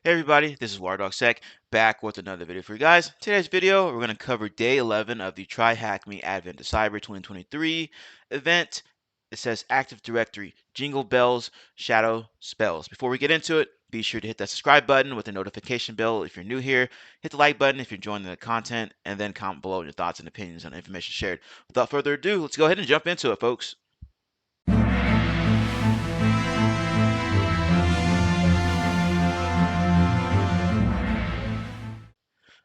Hey everybody, this is WireDogSec back with another video for you guys. Today's video, we're going to cover day 11 of the TryHackMe Advent to Cyber 2023 event. It says Active Directory, Jingle Bells, Shadow Spells. Before we get into it, be sure to hit that subscribe button with the notification bell if you're new here. Hit the like button if you're enjoying the content, and then comment below your thoughts and opinions on the information shared. Without further ado, let's go ahead and jump into it, folks.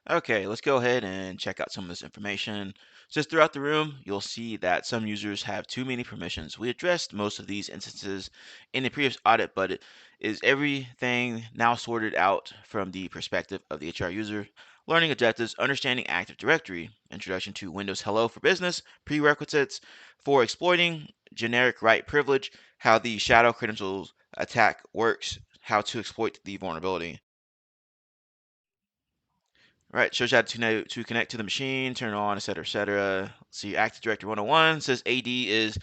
Okay, let's go ahead and check out some of this information. Just throughout the room, you'll see that some users have too many permissions. We addressed most of these instances in the previous audit, but is everything now sorted out from the perspective of the HR user? Learning objectives, understanding Active Directory, introduction to Windows Hello for Business, prerequisites for exploiting generic right privilege, how the shadow credentials attack works, how to exploit the vulnerability. Right, shows you how to connect to the machine, turn it on, etc., etc. See, Active Directory 101 says AD is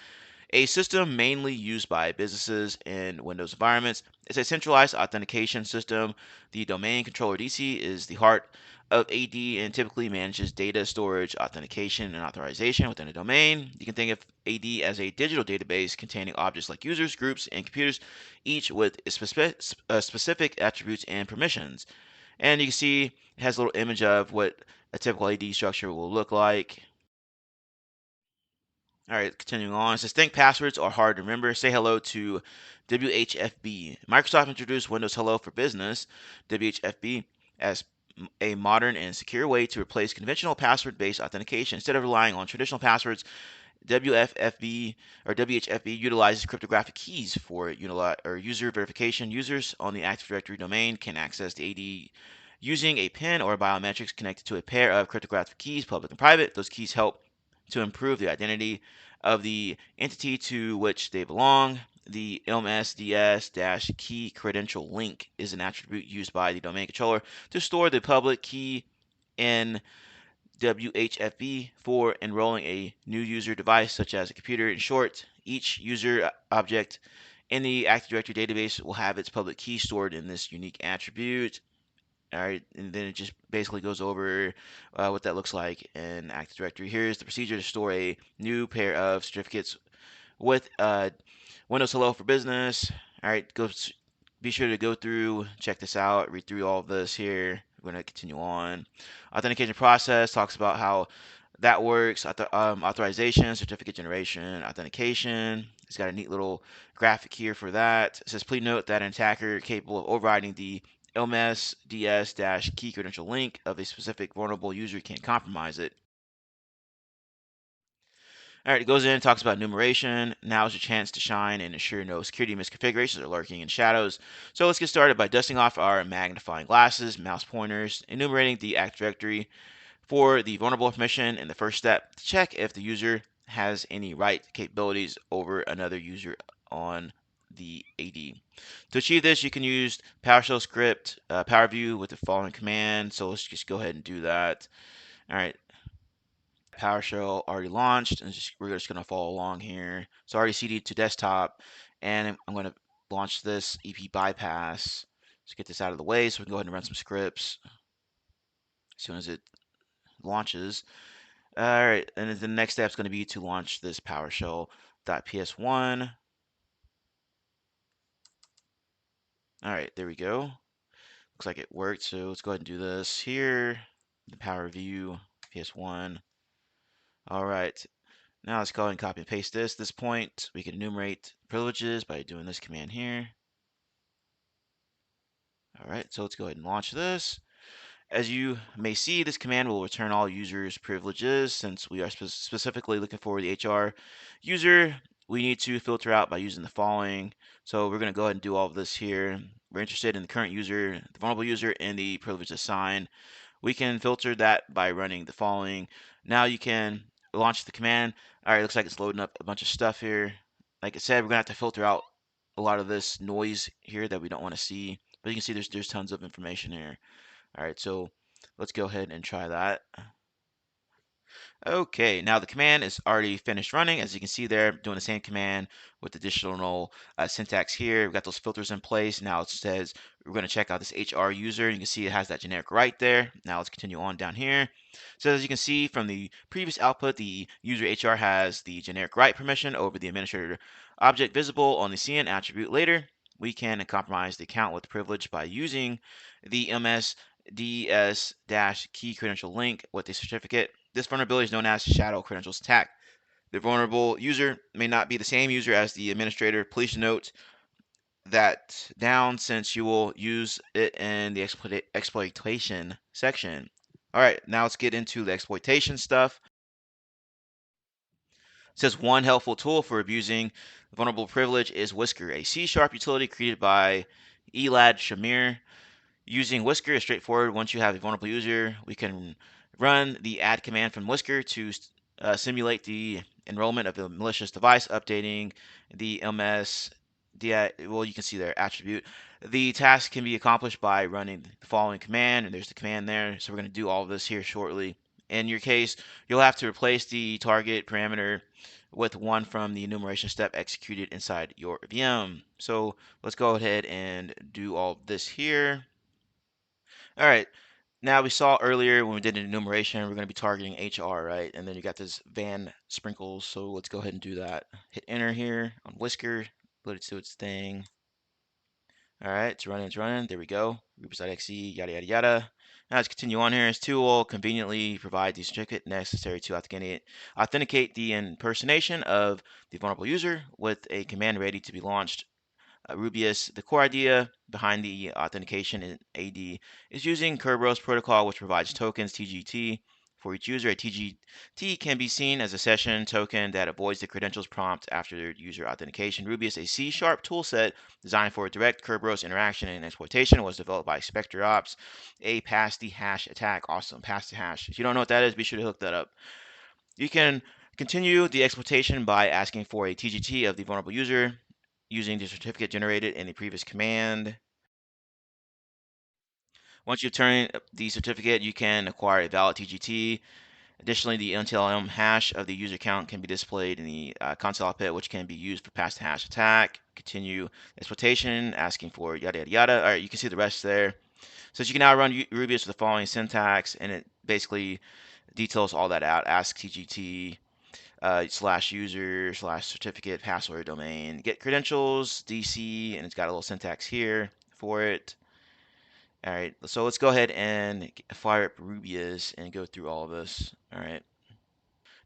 a system mainly used by businesses in Windows environments. It's a centralized authentication system. The domain controller DC is the heart of AD and typically manages data storage, authentication, and authorization within a domain. You can think of AD as a digital database containing objects like users, groups, and computers, each with specific attributes and permissions. And you can see it has a little image of what a typical AD structure will look like. All right, continuing on. It says think passwords are hard to remember. Say hello to WHFB. Microsoft introduced Windows Hello for Business, WHFB, as a modern and secure way to replace conventional password-based authentication. Instead of relying on traditional passwords, WFFB or WHFB utilizes cryptographic keys for user verification. Users on the Active Directory domain can access the AD using a PIN or biometrics connected to a pair of cryptographic keys, public and private. Those keys help to improve the identity of the entity to which they belong. The LMSDS-key credential link is an attribute used by the domain controller to store the public key in WHFB for enrolling a new user device, such as a computer. In short, each user object in the Active Directory database will have its public key stored in this unique attribute. All right, and then it just basically goes over what that looks like in Active Directory. Here's the procedure to store a new pair of certificates with Windows Hello for Business. All right, be sure to go through, check this out, read through all of this here. We're going to continue on. Authentication process talks about how that works. Authorization, certificate generation, authentication. It's got a neat little graphic here for that. It says, please note that an attacker capable of overriding the LMSDS-key credential link of a specific vulnerable user can compromise it. All right, it goes in and talks about enumeration. Now is your chance to shine and ensure no security misconfigurations are lurking in shadows. So let's get started by dusting off our magnifying glasses, mouse pointers, enumerating the Active Directory for the vulnerable information in the first step to check if the user has any write capabilities over another user on the AD. To achieve this, you can use PowerShell script, PowerView with the following command. So let's just go ahead and do that. All right, PowerShell already launched, and we're just going to follow along here. So already CD to desktop, and I'm going to launch this EP bypass. Let's get this out of the way so we can go ahead and run some scripts as soon as it launches. All right, and then the next step is going to be to launch this PowerShell.ps1. All right, there we go. Looks like it worked, so let's go ahead and do this here. The Power View PS1. All right, now let's go ahead and copy and paste this. At this point, we can enumerate privileges by doing this command here. All right, so let's go ahead and launch this. As you may see, this command will return all users' privileges. Since we are specifically looking for the HR user, we need to filter out by using the following. So we're going to go ahead and do all of this here. We're interested in the current user, the vulnerable user, and the privilege assigned. We can filter that by running the following. Now you can launch the command. All right, looks like it's loading up a bunch of stuff here. Like I said, we're gonna have to filter out a lot of this noise here that we don't want to see. But you can see there's tons of information here. All right, so let's go ahead and try that. Okay, now the command is already finished running. As you can see there, doing the same command with additional syntax here. We've got those filters in place. Now it says we're going to check out this HR user. You can see it has that generic right there. Now let's continue on down here. So as you can see from the previous output, the user HR has the generic right permission over the administrator object visible on the CN attribute later. We can compromise the account with privilege by using the ds-key credential link with a certificate. This vulnerability is known as shadow credentials attack. The vulnerable user may not be the same user as the administrator. Please note that down since you will use it in the exploitation section. All right, now let's get into the exploitation stuff. It says one helpful tool for abusing vulnerable privilege is Whisker, a C# utility created by Elad Shamir. Using Whisker is straightforward. Once you have a vulnerable user, we can run the add command from Whisker to simulate the enrollment of a malicious device, updating the MS. Well, you can see their attribute. The task can be accomplished by running the following command, and there's the command there. So we're going to do all of this here shortly. In your case, you'll have to replace the target parameter with one from the enumeration step executed inside your VM. So let's go ahead and do all this here. All right. Now we saw earlier when we did an enumeration, we're going to be targeting HR, right? And then you got this van sprinkles. So let's go ahead and do that. Hit enter here on Whisker. Let it do its thing. All right, it's running, it's running. There we go. Group.exe, yada, yada, yada. Now let's continue on here. This tool will conveniently provide the certificate necessary to authenticate the impersonation of the vulnerable user with a command ready to be launched. Rubius, the core idea behind the authentication in AD is using Kerberos protocol, which provides tokens TGT for each user. A TGT can be seen as a session token that avoids the credentials prompt after user authentication. Rubius, a C# toolset designed for direct Kerberos interaction and exploitation, was developed by Spectre Ops, a pass the hash attack. Awesome, pass the hash. If you don't know what that is, be sure to hook that up. You can continue the exploitation by asking for a TGT of the vulnerable user using the certificate generated in the previous command. Once you turn the certificate, you can acquire a valid TGT. Additionally, the NTLM hash of the user account can be displayed in the console output, which can be used for pass the hash attack. Continue exploitation, asking for yada yada yada. All right, you can see the rest there. So you can now run Rubius with the following syntax, and it basically details all that out. Ask TGT slash user slash certificate password domain get credentials DC, and it's got a little syntax here for it. All right, so let's go ahead and fire up Rubius and go through all of this. All right,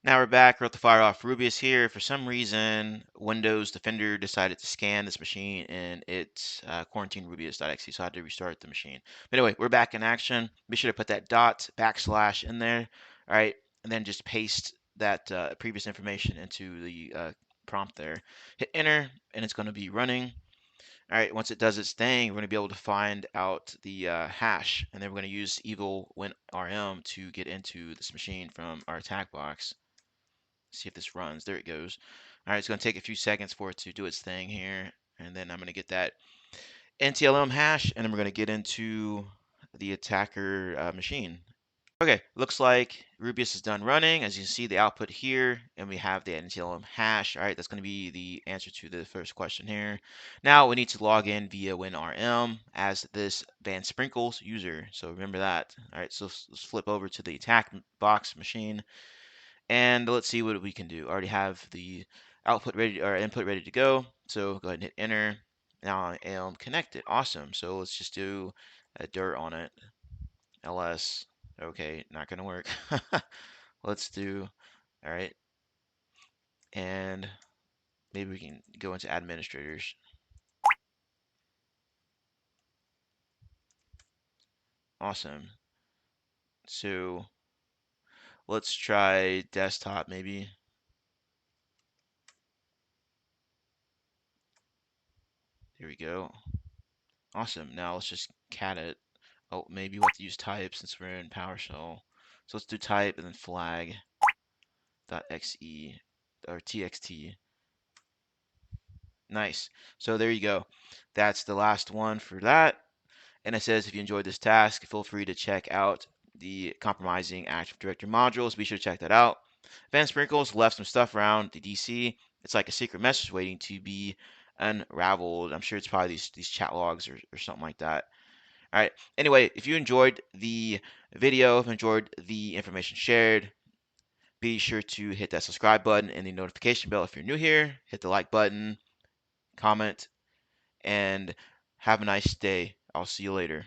now we're back. We're at the fire off Rubius here. For some reason, Windows Defender decided to scan this machine and it quarantined Rubius.exe, so I had to restart the machine. But anyway, we're back in action. Be sure to put that dot backslash in there. All right, and then just paste that previous information into the prompt there. Hit enter, and it's going to be running. All right, once it does its thing, we're going to be able to find out the hash, and then we're going to use evil winrm to get into this machine from our attack box. See if this runs. There it goes. All right, it's going to take a few seconds for it to do its thing here, and then I'm going to get that NTLM hash, and then we're going to get into the attacker machine. Okay, looks like Rubius is done running. As you can see, the output here, and we have the NTLM hash. All right, that's going to be the answer to the first question here. Now we need to log in via WinRM as this van sprinkles user. So remember that. All right, so let's flip over to the attack box machine, and let's see what we can do. I already have the output ready or input ready to go. So go ahead and hit enter. Now I am connected. Awesome. So let's just do a dirt on it. ls. Okay, not gonna work. Let's do, all right, and maybe we can go into administrators. Awesome. So let's try desktop maybe. Here we go. Awesome. Now let's just cat it. Oh, maybe we'll have to use type since we're in PowerShell. So let's do type and then flag dot .xe or txt. Nice. So there you go. That's the last one for that. And it says if you enjoyed this task, feel free to check out the compromising Active Directory modules. Be sure to check that out. Van Sprinkles left some stuff around the DC. It's like a secret message waiting to be unraveled. I'm sure it's probably these chat logs or something like that. All right. Anyway, if you enjoyed the video, if you enjoyed the information shared, be sure to hit that subscribe button and the notification bell if you're new here. Hit the like button, comment, and have a nice day. I'll see you later.